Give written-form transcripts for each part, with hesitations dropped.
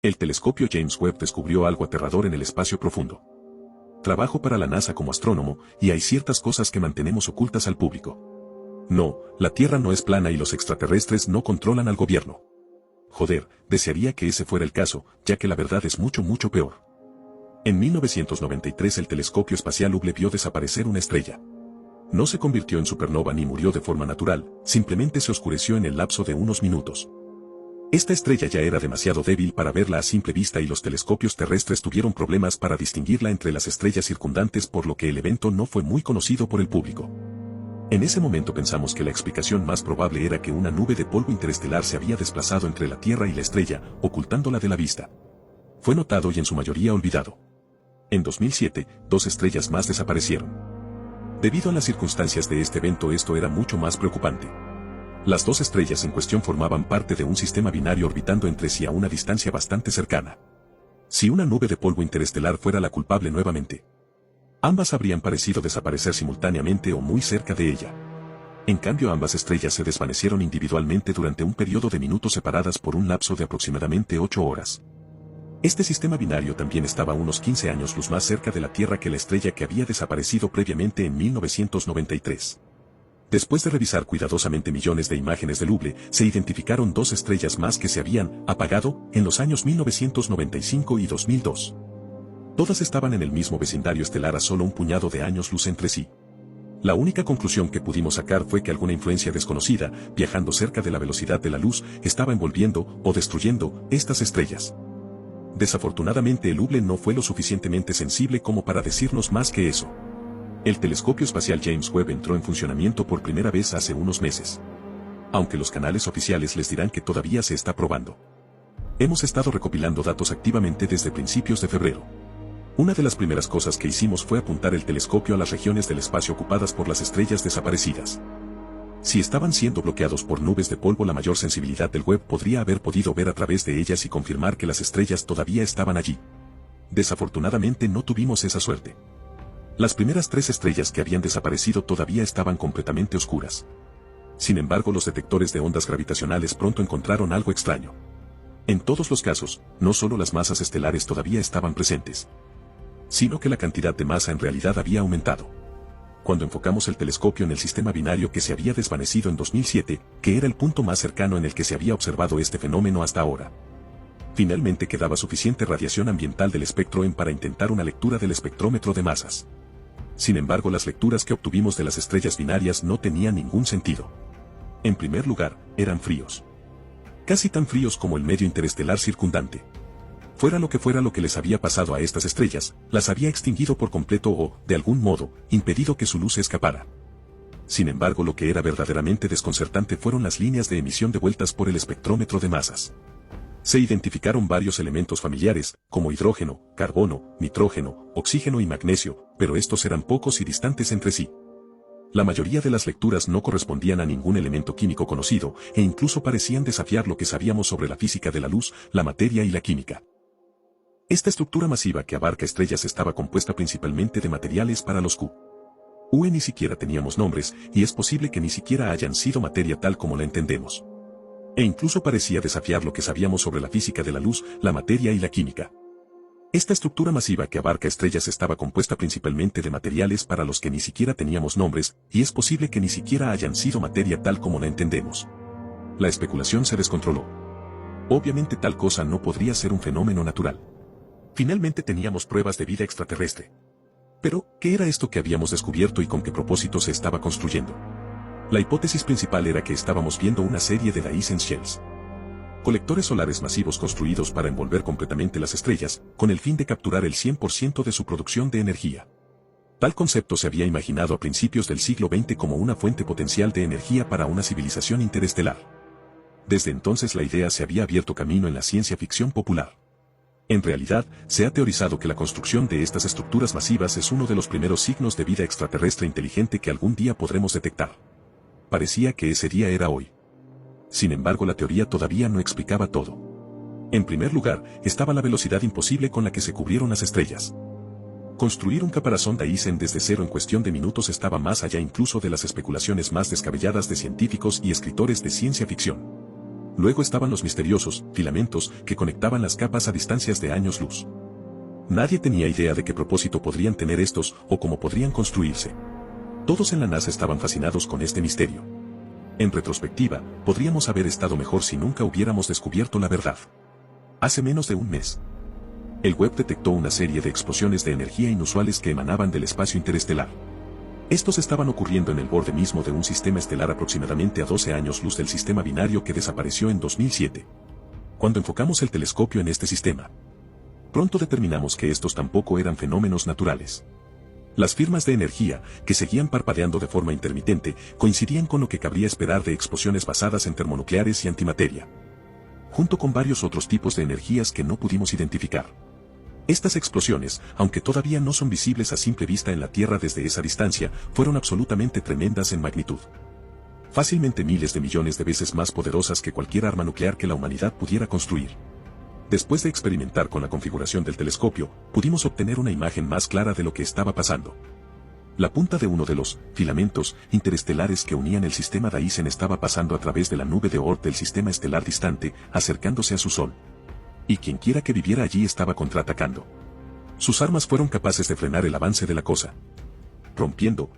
El telescopio James Webb descubrió algo aterrador en el espacio profundo. Trabajo para la NASA como astrónomo, y hay ciertas cosas que mantenemos ocultas al público. No, la Tierra no es plana y los extraterrestres no controlan al gobierno. Joder, desearía que ese fuera el caso, ya que la verdad es mucho peor. En 1993 el telescopio espacial Hubble vio desaparecer una estrella. No se convirtió en supernova ni murió de forma natural, simplemente se oscureció en el lapso de unos minutos. Esta estrella ya era demasiado débil para verla a simple vista y los telescopios terrestres tuvieron problemas para distinguirla entre las estrellas circundantes, por lo que el evento no fue muy conocido por el público. En ese momento pensamos que la explicación más probable era que una nube de polvo interestelar se había desplazado entre la Tierra y la estrella, ocultándola de la vista. Fue notado y en su mayoría olvidado. En 2007, 2 estrellas más desaparecieron. Debido a las circunstancias de este evento, esto era mucho más preocupante. Las 2 estrellas en cuestión formaban parte de un sistema binario orbitando entre sí a una distancia bastante cercana. Si una nube de polvo interestelar fuera la culpable nuevamente, ambas habrían parecido desaparecer simultáneamente o muy cerca de ella. En cambio, ambas estrellas se desvanecieron individualmente durante un periodo de minutos, separadas por un lapso de aproximadamente 8 horas. Este sistema binario también estaba a unos 15 años luz más cerca de la Tierra que la estrella que había desaparecido previamente en 1993. Después de revisar cuidadosamente millones de imágenes del Hubble, se identificaron 2 estrellas más que se habían apagado en los años 1995 y 2002. Todas estaban en el mismo vecindario estelar a solo un puñado de años luz entre sí. La única conclusión que pudimos sacar fue que alguna influencia desconocida, viajando cerca de la velocidad de la luz, estaba envolviendo o destruyendo estas estrellas. Desafortunadamente el Hubble no fue lo suficientemente sensible como para decirnos más que eso. El telescopio espacial James Webb entró en funcionamiento por primera vez hace unos meses. Aunque los canales oficiales les dirán que todavía se está probando. Hemos estado recopilando datos activamente desde principios de febrero. Una de las primeras cosas que hicimos fue apuntar el telescopio a las regiones del espacio ocupadas por las estrellas desaparecidas. Si estaban siendo bloqueados por nubes de polvo, la mayor sensibilidad del Webb podría haber podido ver a través de ellas y confirmar que las estrellas todavía estaban allí. Desafortunadamente no tuvimos esa suerte. Las primeras 3 estrellas que habían desaparecido todavía estaban completamente oscuras. Sin embargo, los detectores de ondas gravitacionales pronto encontraron algo extraño. En todos los casos, no solo las masas estelares todavía estaban presentes, sino que la cantidad de masa en realidad había aumentado. Cuando enfocamos el telescopio en el sistema binario que se había desvanecido en 2007, que era el punto más cercano en el que se había observado este fenómeno hasta ahora, finalmente quedaba suficiente radiación ambiental del espectro EM para intentar una lectura del espectrómetro de masas. Sin embargo, las lecturas que obtuvimos de las estrellas binarias no tenían ningún sentido. En primer lugar, eran fríos. Casi tan fríos como el medio interestelar circundante. Fuera lo que les había pasado a estas estrellas, las había extinguido por completo o, de algún modo, impedido que su luz se escapara. Sin embargo, lo que era verdaderamente desconcertante fueron las líneas de emisión devueltas por el espectrómetro de masas. Se identificaron varios elementos familiares, como hidrógeno, carbono, nitrógeno, oxígeno y magnesio, pero estos eran pocos y distantes entre sí. La mayoría de las lecturas no correspondían a ningún elemento químico conocido, e incluso parecían desafiar lo que sabíamos sobre la física de la luz, la materia y la química. Esta estructura masiva que abarca estrellas estaba compuesta principalmente de materiales para los QUE. Ni siquiera teníamos nombres, y es posible que ni siquiera hayan sido materia tal como la entendemos. E incluso parecía desafiar lo que sabíamos sobre la física de la luz, la materia y la química. Esta estructura masiva que abarca estrellas estaba compuesta principalmente de materiales para los que ni siquiera teníamos nombres, y es posible que ni siquiera hayan sido materia tal como la entendemos. La especulación se descontroló. Obviamente tal cosa no podría ser un fenómeno natural. Finalmente teníamos pruebas de vida extraterrestre. Pero, ¿qué era esto que habíamos descubierto y con qué propósito se estaba construyendo? La hipótesis principal era que estábamos viendo una serie de Dyson Shells. Colectores solares masivos construidos para envolver completamente las estrellas, con el fin de capturar el 100% de su producción de energía. Tal concepto se había imaginado a principios del siglo XX como una fuente potencial de energía para una civilización interestelar. Desde entonces la idea se había abierto camino en la ciencia ficción popular. En realidad, se ha teorizado que la construcción de estas estructuras masivas es uno de los primeros signos de vida extraterrestre inteligente que algún día podremos detectar. Parecía que ese día era hoy. Sin embargo, la teoría todavía no explicaba todo. En primer lugar, estaba la velocidad imposible con la que se cubrieron las estrellas. Construir un caparazón Dyson desde cero en cuestión de minutos estaba más allá incluso de las especulaciones más descabelladas de científicos y escritores de ciencia ficción. Luego estaban los misteriosos filamentos que conectaban las capas a distancias de años luz. Nadie tenía idea de qué propósito podrían tener estos o cómo podrían construirse. Todos en la NASA estaban fascinados con este misterio. En retrospectiva, podríamos haber estado mejor si nunca hubiéramos descubierto la verdad. Hace menos de un mes, el Webb detectó una serie de explosiones de energía inusuales que emanaban del espacio interestelar. Estos estaban ocurriendo en el borde mismo de un sistema estelar aproximadamente a 12 años luz del sistema binario que desapareció en 2007. Cuando enfocamos el telescopio en este sistema, pronto determinamos que estos tampoco eran fenómenos naturales. Las firmas de energía, que seguían parpadeando de forma intermitente, coincidían con lo que cabría esperar de explosiones basadas en termonucleares y antimateria, junto con varios otros tipos de energías que no pudimos identificar. Estas explosiones, aunque todavía no son visibles a simple vista en la Tierra desde esa distancia, fueron absolutamente tremendas en magnitud. Fácilmente miles de millones de veces más poderosas que cualquier arma nuclear que la humanidad pudiera construir. Después de experimentar con la configuración del telescopio, pudimos obtener una imagen más clara de lo que estaba pasando. La punta de uno de los filamentos interestelares que unían el sistema Dyson estaba pasando a través de la nube de Oort del sistema estelar distante, acercándose a su Sol. Y quienquiera que viviera allí estaba contraatacando. Sus armas fueron capaces de frenar el avance de la cosa, rompiendo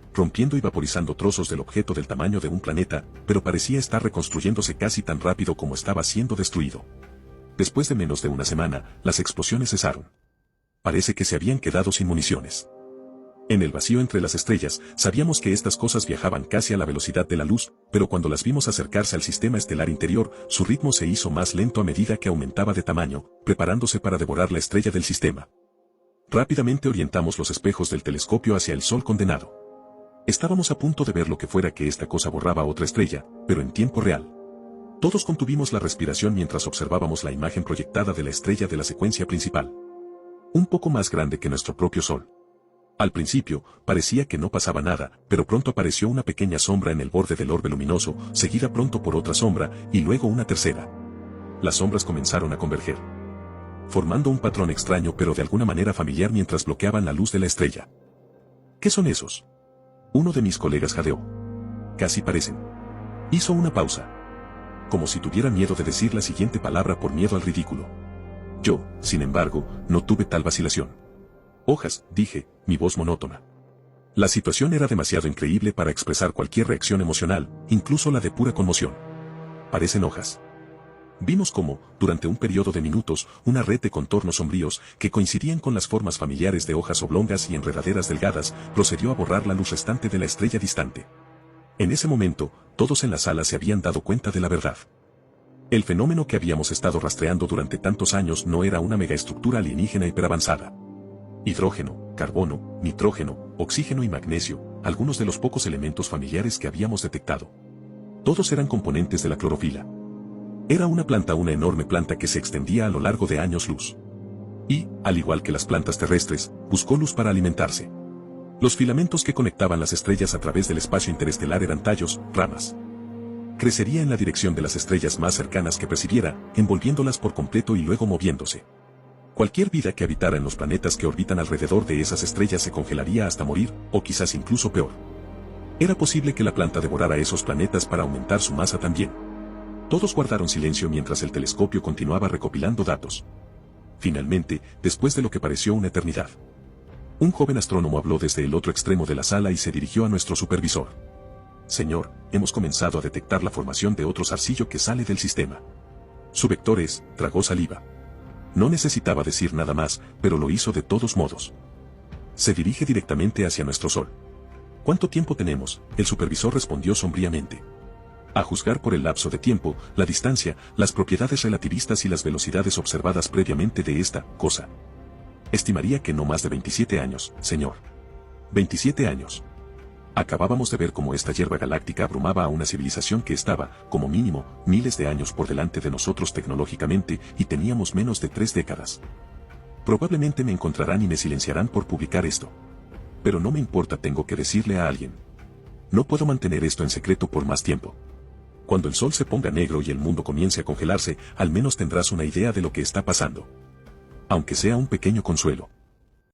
y vaporizando trozos del objeto del tamaño de un planeta, pero parecía estar reconstruyéndose casi tan rápido como estaba siendo destruido. Después de menos de una semana, las explosiones cesaron. Parece que se habían quedado sin municiones. En el vacío entre las estrellas, sabíamos que estas cosas viajaban casi a la velocidad de la luz, pero cuando las vimos acercarse al sistema estelar interior, su ritmo se hizo más lento a medida que aumentaba de tamaño, preparándose para devorar la estrella del sistema. Rápidamente orientamos los espejos del telescopio hacia el Sol condenado. Estábamos a punto de ver lo que fuera que esta cosa borraba otra estrella, pero en tiempo real. Todos contuvimos la respiración mientras observábamos la imagen proyectada de la estrella de la secuencia principal. Un poco más grande que nuestro propio Sol. Al principio, parecía que no pasaba nada, pero pronto apareció una pequeña sombra en el borde del orbe luminoso, seguida pronto por otra sombra, y luego una tercera. Las sombras comenzaron a converger, formando un patrón extraño pero de alguna manera familiar mientras bloqueaban la luz de la estrella. ¿Qué son esos? Uno de mis colegas jadeó. Casi parecen. Hizo una pausa, como si tuviera miedo de decir la siguiente palabra por miedo al ridículo. Yo, sin embargo, no tuve tal vacilación. Hojas, dije, mi voz monótona. La situación era demasiado increíble para expresar cualquier reacción emocional, incluso la de pura conmoción. Parecen hojas. Vimos cómo, durante un periodo de minutos, una red de contornos sombríos, que coincidían con las formas familiares de hojas oblongas y enredaderas delgadas, procedió a borrar la luz restante de la estrella distante. En ese momento, todos en la sala se habían dado cuenta de la verdad. El fenómeno que habíamos estado rastreando durante tantos años no era una megaestructura alienígena hiperavanzada. Hidrógeno, carbono, nitrógeno, oxígeno y magnesio, algunos de los pocos elementos familiares que habíamos detectado. Todos eran componentes de la clorofila. Era una enorme planta que se extendía a lo largo de años luz. Y, al igual que las plantas terrestres, buscó luz para alimentarse. Los filamentos que conectaban las estrellas a través del espacio interestelar eran tallos, ramas. Crecería en la dirección de las estrellas más cercanas que percibiera, envolviéndolas por completo y luego moviéndose. Cualquier vida que habitara en los planetas que orbitan alrededor de esas estrellas se congelaría hasta morir, o quizás incluso peor. Era posible que la planta devorara esos planetas para aumentar su masa también. Todos guardaron silencio mientras el telescopio continuaba recopilando datos. Finalmente, después de lo que pareció una eternidad, un joven astrónomo habló desde el otro extremo de la sala y se dirigió a nuestro supervisor. Señor, hemos comenzado a detectar la formación de otro zarcillo que sale del sistema. Su vector es, tragó saliva. No necesitaba decir nada más, pero lo hizo de todos modos. Se dirige directamente hacia nuestro Sol. ¿Cuánto tiempo tenemos?, el supervisor respondió sombríamente. A juzgar por el lapso de tiempo, la distancia, las propiedades relativistas y las velocidades observadas previamente de esta cosa. Estimaría que no más de 27 años, señor. 27 años. Acabábamos de ver cómo esta hierba galáctica abrumaba a una civilización que estaba, como mínimo, miles de años por delante de nosotros tecnológicamente y teníamos menos de 3 décadas. Probablemente me encontrarán y me silenciarán por publicar esto. Pero no me importa, tengo que decirle a alguien. No puedo mantener esto en secreto por más tiempo. Cuando el sol se ponga negro y el mundo comience a congelarse, al menos tendrás una idea de lo que está pasando. Aunque sea un pequeño consuelo.